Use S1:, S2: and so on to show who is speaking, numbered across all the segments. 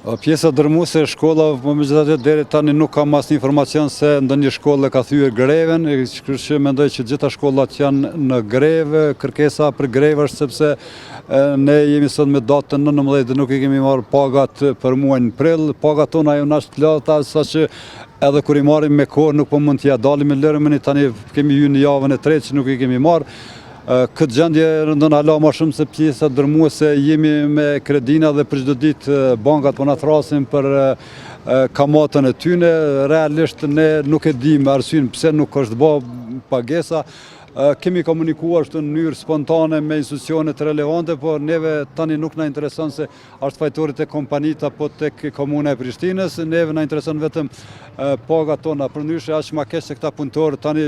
S1: Pjesa dërmuese e shkolla, po megjithatë deri tani nuk kam asnjë informacion se ndonjë shkollë ka thyer greven, kështu që mendoj që gjitha shkollat janë në grevë. Kërkesa për grevë është sepse ne jemi sot me datën 19 dhe nuk i kemi marrë pagat për muajin prill. Pagat tona janë as të lata, saqë edhe kur i marrim me kohë nuk po mund t'ia dalim me lërmën, tani kemi hyrë në javën e tretë që nuk i kemi marrë. Këtë gjendje rëndon hala ma shumë se pjesa dërmuese jemi me kredina dhe për çdo ditë bankat po na thrasin për kamatën e tyne. Realisht ne nuk e dim arsyeën pse nuk është bë pagesa. Kemi komunikuar në mënyrë spontane me institucionet relevante, por neve tani nuk na intereson se është fajtori tek kompanitë apo tek komuna e Prishtinës, neve na intereson vetëm pagat tona. Përndryshe aq më keq se këta punëtorë tani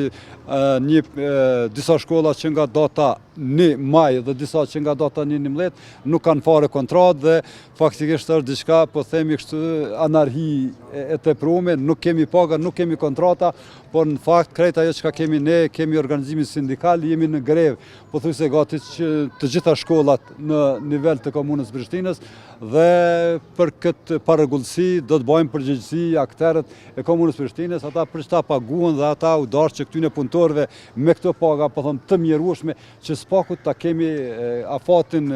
S1: disa shkolla që nga data 1 maj dhe disa që nga data 11 nuk kanë fare kontratë dhe faktikisht është diçka, po themi kështu, anarhi e tepruar, nuk kemi paga, nuk kemi kontrata, por në fakt krejt ajo që kemi ne, kemi organizimin sindikal, jemi në grevë, pothuajse gati të gjitha shkollat në nivel të komunës Prishtinës dhe për këtë parregullsi do të bëjmë përgjegjësi aktorët e komunës Prishtinës, ata për çta paguhen dhe ata u dashur që këtyre punëtorëve me këto paga, po them të mjerueshme, që s'paku ta kemi afatin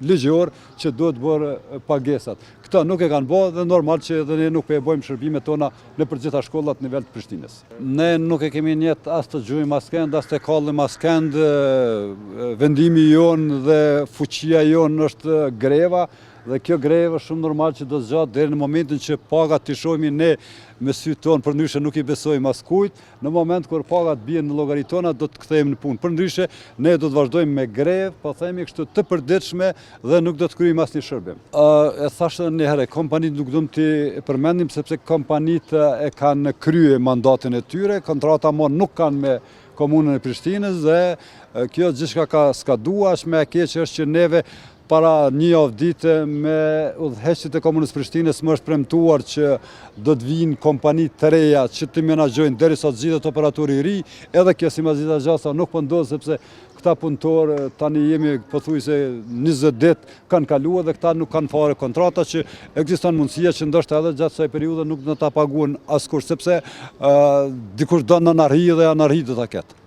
S1: ligjor që duhet bërë pagesat. Këta nuk e kanë bërë dhe normal që edhe ne nuk po e bëjmë shërbimet tona në për gjitha shkollat në nivel të Prishtinës. Ne nuk e kemi njet as të gjujmë as kënd, as të kallim as kënd. Vendimi jonë dhe fuqia jonë është greva dhe kjo grevë është shumë normal që do të zgjatë deri në momentin që pagat t'i shohim ne me sytë tonë, përndryshe nuk i besojmë askujt. Në moment kur pagat bien në llogaritë tona do të kthehemi në punë. Përndryshe ne do të vazhdojmë me grevë, po themi kështu të përditshme dhe nuk do të kryejmë asnjë shërbim. E thashë një herë, kompanitë nuk duam t'i përmendim sepse kompanitë e kanë kryer mandatin e tyre, kontrata më nuk kanë me komunën e Prishtinës dhe kjo gjithçka ka skaduar, është më e keq është që neve para një javë dite me udhëheqësit e komunës Prishtinës më është premtuar që do të vinë kompani të reja që të menaxhojnë derisa të zgjidhet operatori i ri, edhe kjo si mazita gjasa nuk po ndodh sepse këta punëtorë tani jemi pothuajse 20 ditë kanë kaluar dhe këta nuk kanë fare kontrata, që ekziston mundësia që ndoshta edhe gjatë kësaj periudhe nuk do ta paguhen askush sepse dikush don anarhi dhe anarhi do ta ketë.